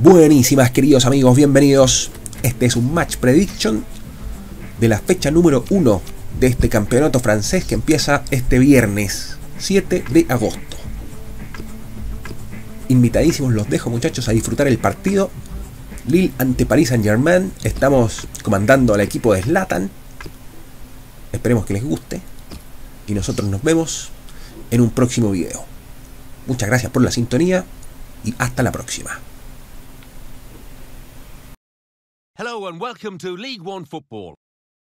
Buenísimas, queridos amigos, bienvenidos. Este es un match prediction de la fecha número 1 de este campeonato francés que empieza este viernes 7 de agosto. Invitadísimos los dejo, muchachos, a disfrutar el partido. Lille ante Paris Saint-Germain. Estamos comandando al equipo de Zlatan. Esperemos que les guste. Y nosotros nos vemos en un próximo video. Muchas gracias por la sintonía y hasta la próxima. Hello and welcome to Ligue1 football.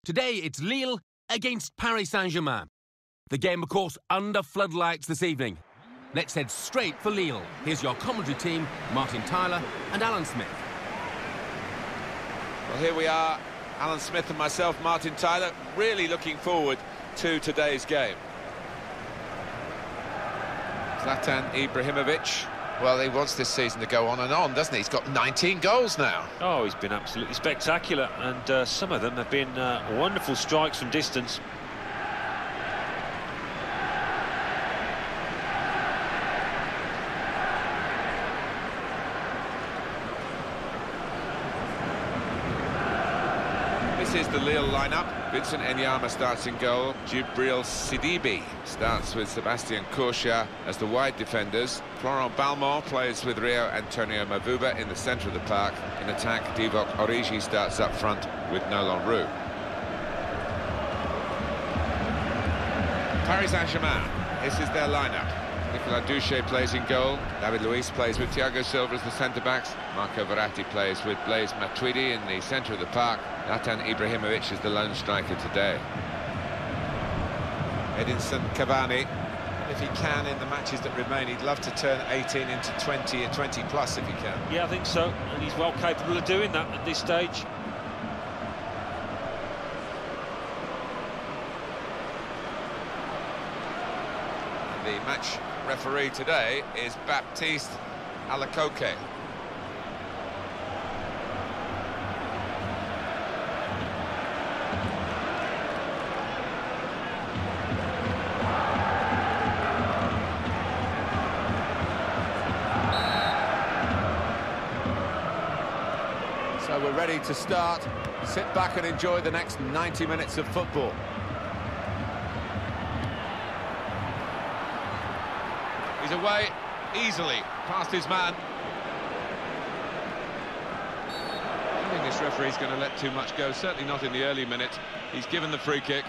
Today it's Lille against Paris Saint-Germain. The game, of course, under floodlights this evening. Let's head straight for Lille. Here's your commentary team, Martin Tyler and Alan Smith. Well, here we are, Alan Smith and myself, Martin Tyler, really looking forward to today's game. Zlatan Ibrahimovic. Well, he wants this season to go on and on, doesn't he? He's got 19 goals now. Oh, he's been absolutely spectacular, and some of them have been wonderful strikes from distance. This is the Lille lineup. Vincent Enyama starts in goal. Djibril Sidibe starts with Sebastian Courcia as the wide defenders. Florent Balmont plays with Rio Antonio Mavuba in the centre of the park. In attack, Divock Origi starts up front with Nolan Roux. Paris Saint-Germain, this is their lineup. Nicolas Duché plays in goal. David Luiz plays with Thiago Silva as the centre-backs. Marco Verratti plays with Blaise Matuidi in the centre of the park. Zlatan Ibrahimovic is the lone striker today. Edinson Cavani, if he can in the matches that remain, he'd love to turn 18 into 20 or 20 plus if he can. Yeah, I think so, and he's well capable of doing that at this stage. The match referee today is Baptiste Alacoque. So we're ready to start. Sit back and enjoy the next 90 minutes of football. He's away easily, past his man. I think this referee's going to let too much go, certainly not in the early minutes. He's given the free kick.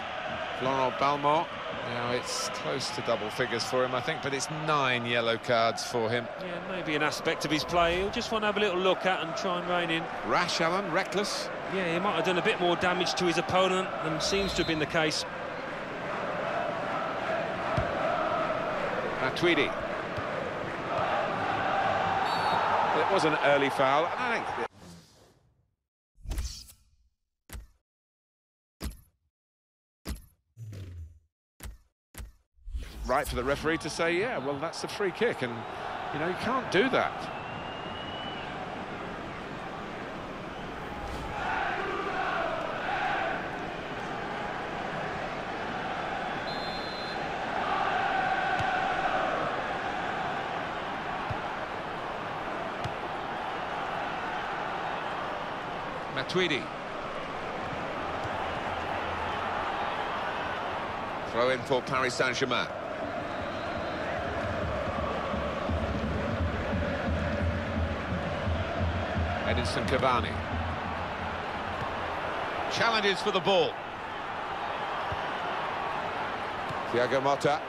Florent Balmont. Now it's close to double figures for him, I think, but it's 9 yellow cards for him. Yeah, maybe an aspect of his play he'll just want to have a little look at and try and rein in. Rash, Alan, reckless. Yeah, he might have done a bit more damage to his opponent than seems to have been the case. Matuidi. It was an early foul, and I think... right for the referee to say, yeah, well, that's a free kick, and, you know, you can't do that. Matuidi. Throw in for Paris Saint-Germain. Edinson Cavani. Challenges for the ball. Thiago Motta.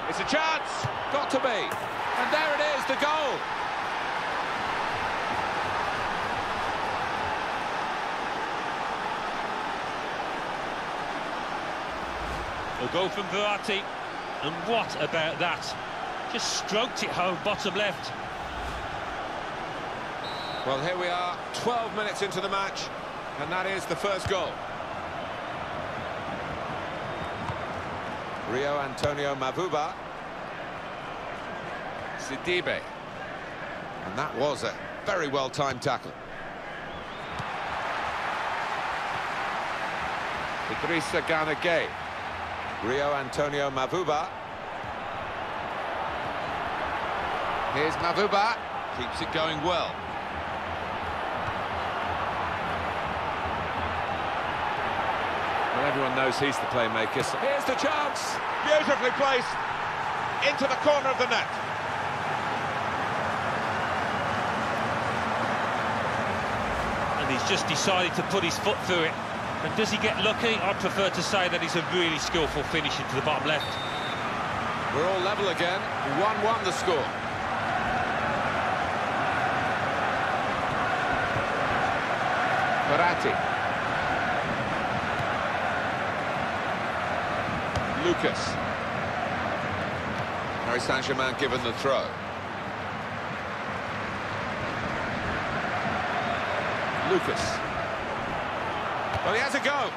It's a chance. Got to be. And there it is, the goal. A goal from Verratti, and what about that? Just stroked it home, bottom left. Well, here we are, 12 minutes into the match, and that is the first goal. Rio Antonio Mavuba. Sidibe. And that was a very well-timed tackle. Idrissa Gana Gueye. Rio Antonio Mavuba. Here's Mavuba. Keeps it going well. Well, everyone knows he's the playmaker. So here's the chance. Beautifully placed into the corner of the net. And he's just decided to put his foot through it. And does he get lucky? I'd prefer to say that he's a really skillful finish into the bottom left. We're all level again. 1-1 the score. Verratti. Lucas. Paris Saint-Germain given the throw. Lucas. Well, he has a go.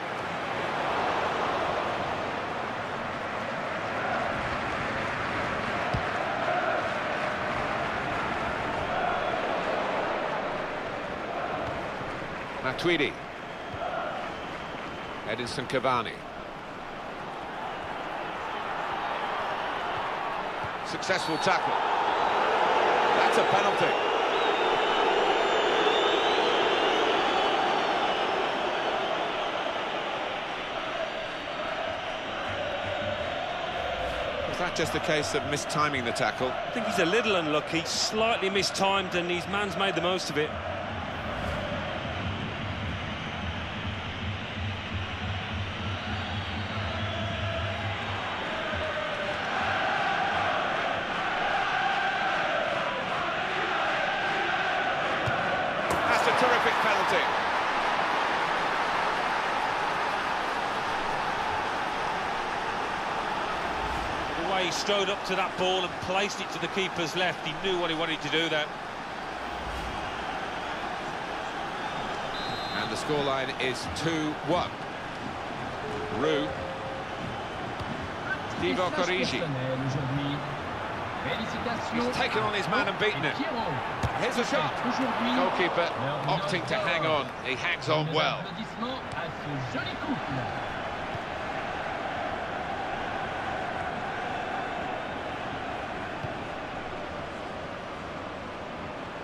Matuidi. Edinson Cavani. Successful tackle. That's a penalty. Was that just a case of mistiming the tackle? I think he's a little unlucky, slightly mistimed, and his man's made the most of it. Terrific penalty. The way he strode up to that ball and placed it to the keeper's left, he knew what he wanted to do there. And the scoreline is 2-1. Roux. Divo Corrigi. He's taken on his man and beaten it. Here's a shot. Goalkeeper opting to hang on. He hangs on well.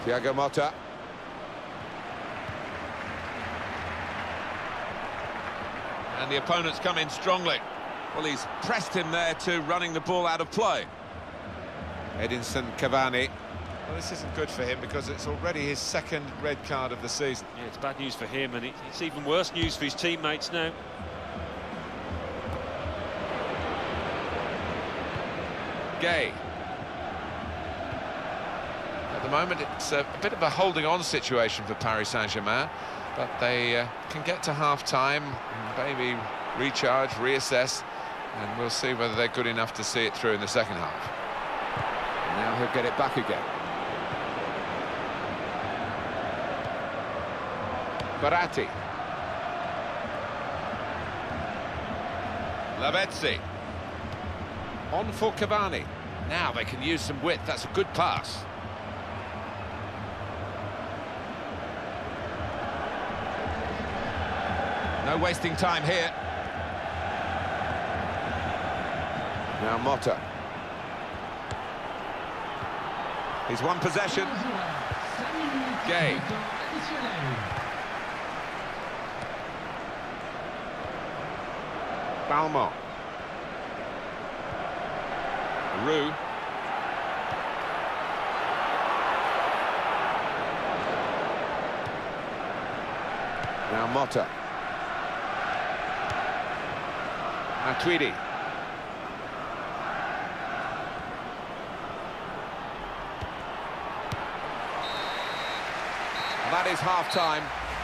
Thiago Motta. And the opponent's come in strongly. Well, he's pressed him there to running the ball out of play. Edinson Cavani. Well, this isn't good for him because it's already his second red card of the season. Yeah, it's bad news for him, and it's even worse news for his teammates now. Gay. At the moment, it's a bit of a holding-on situation for Paris Saint-Germain, but they can get to half-time, maybe recharge, reassess, and we'll see whether they're good enough to see it through in the second half. Now he'll get it back again. Verratti. Lavezzi. On for Cavani. Now they can use some width. That's a good pass. No wasting time here. Now Motta. He's won possession. Gay. Balmont. Roux. Now Motta. Matuidi. That is half-time,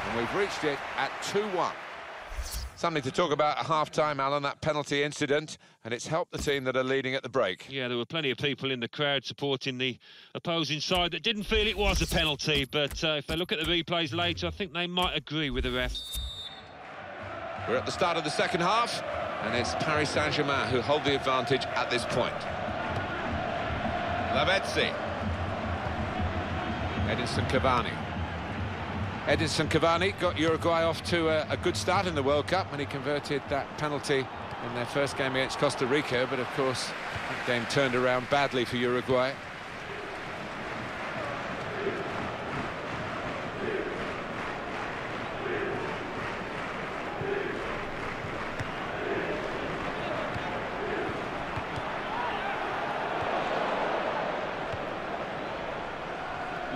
and we've reached it at 2-1. Something to talk about at half-time, Alan, that penalty incident, and it's helped the team that are leading at the break. Yeah, there were plenty of people in the crowd supporting the opposing side that didn't feel it was a penalty, but if they look at the replays later, I think they might agree with the ref. We're at the start of the second half, and it's Paris Saint-Germain who hold the advantage at this point. Lavezzi. Edinson Cavani. Edinson Cavani got Uruguay off to a good start in the World Cup when he converted that penalty in their first game against Costa Rica, but of course that game turned around badly for Uruguay.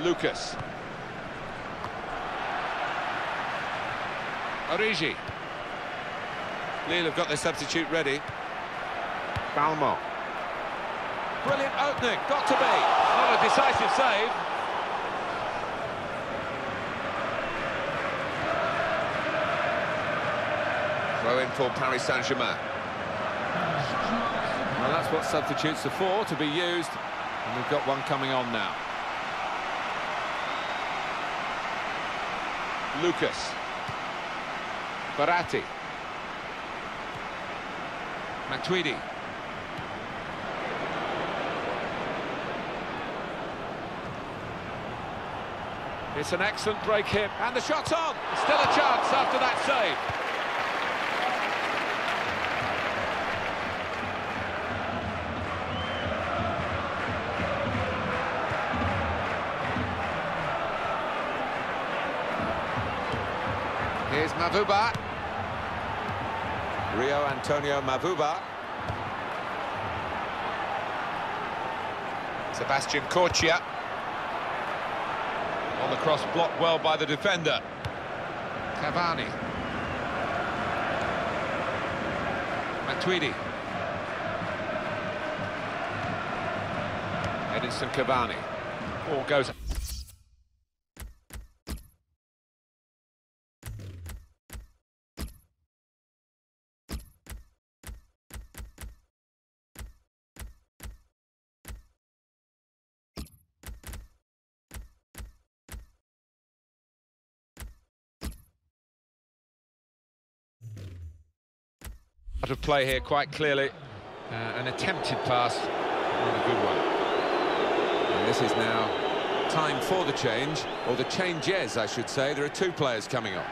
Lucas. Origi. Lille have got their substitute ready. Balmo. Brilliant opening, got to be. Not a decisive save. Throw in for Paris Saint-Germain. Well, that's what substitutes are for, to be used. And we've got one coming on now. Lucas. Baratti. Matuidi. It's an excellent break here, and the shot's on! Still a chance after that save. Here's Mavuba. Rio Antonio Mavuba. Sebastian Corchia. On the cross, blocked well by the defender. Cavani. Matuidi. Edinson Cavani. Ball goes. Out of play here quite clearly. An attempted pass, not a good one. And this is now time for the change, or the changes, I should say. There are two players coming on.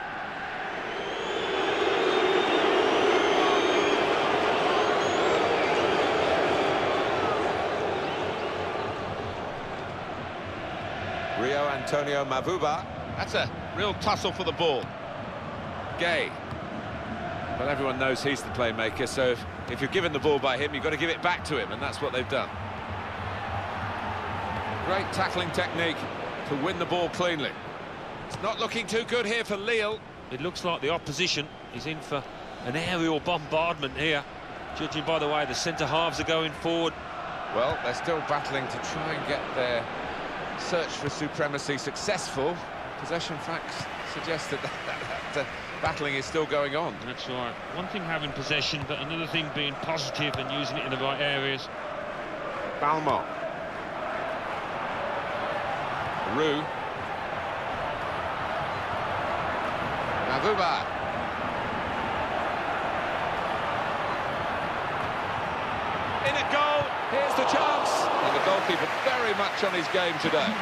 Rio Antonio Mavuba. That's a real tussle for the ball. Gay. Well, everyone knows he's the playmaker, so if you're given the ball by him, you've got to give it back to him, and that's what they've done. Great tackling technique to win the ball cleanly. It's not looking too good here for Lille. It looks like the opposition is in for an aerial bombardment here, judging by the way the centre-halves are going forward. Well, they're still battling to try and get their search for supremacy successful. Possession facts suggest that battling is still going on. That's right. One thing having possession, but another thing being positive and using it in the right areas. Balmo. Roux. Mavuba. In a goal. Here's the chance. And the goalkeeper very much on his game today.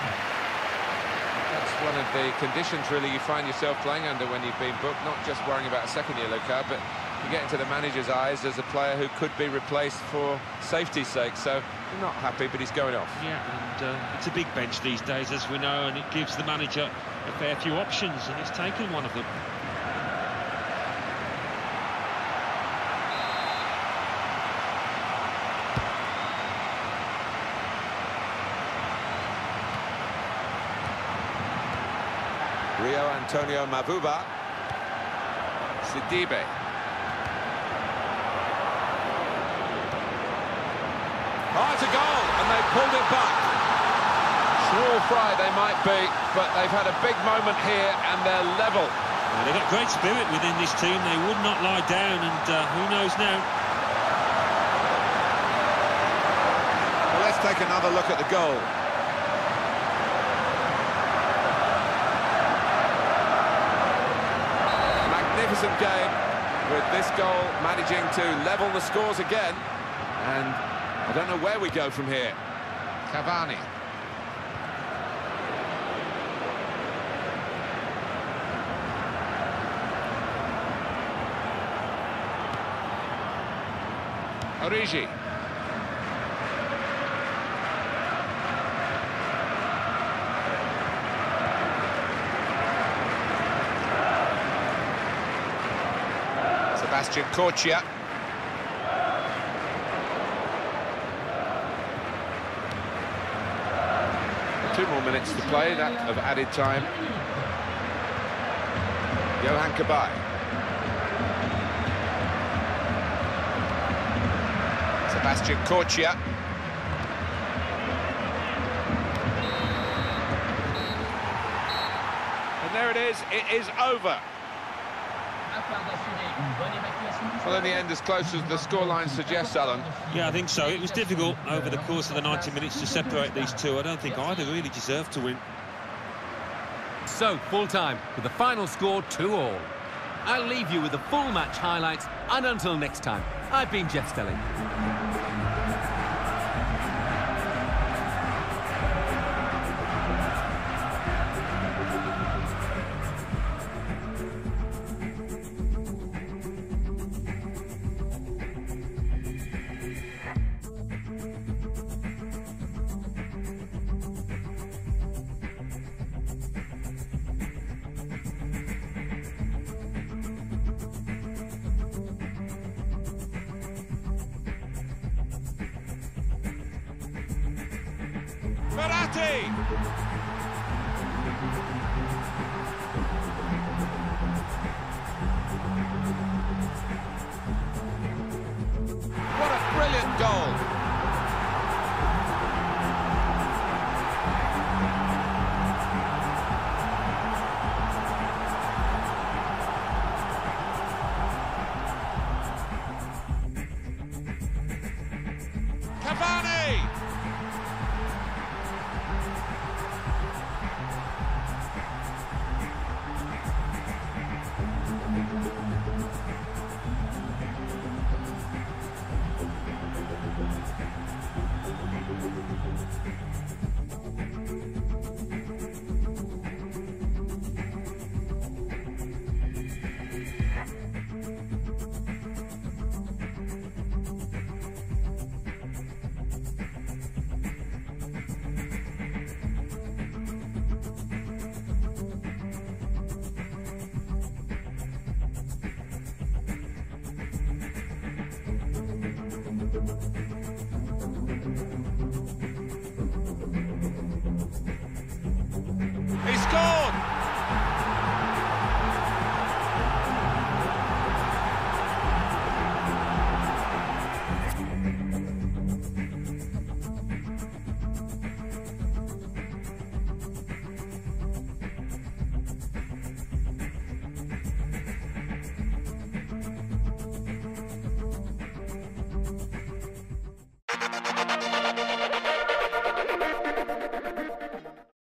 That's one of the conditions, really, you find yourself playing under when you've been booked. Not just worrying about a second yellow card, but you get into the manager's eyes as a player who could be replaced for safety's sake. So you're not happy, but he's going off. Yeah, and it's a big bench these days, as we know, and it gives the manager a fair few options, and he's taken one of them. Rio Antonio Mavuba. Sidibe. Oh, it's a goal, and they pulled it back. Small fry they might be, but they've had a big moment here, and they're level. Well, they've got great spirit within this team. They would not lie down, and who knows now. Well, let's take another look at the goal. Magnificent game, with this goal managing to level the scores again, and I don't know where we go from here. Cavani. Origi. Sebastian Corchia. 2 more minutes to play, that of added time. Johan Kabay. Sebastian Corchia. And there it is over. Well, in the end, as close as the scoreline suggests, Alan. Yeah, I think so. It was difficult over the course of the 90 minutes to separate these two. I don't think either really deserved to win. So, full time, with the final score 2-all. I'll leave you with the full match highlights, and until next time, I've been Jeff Stelling. What a brilliant goal! Cavani! He scored!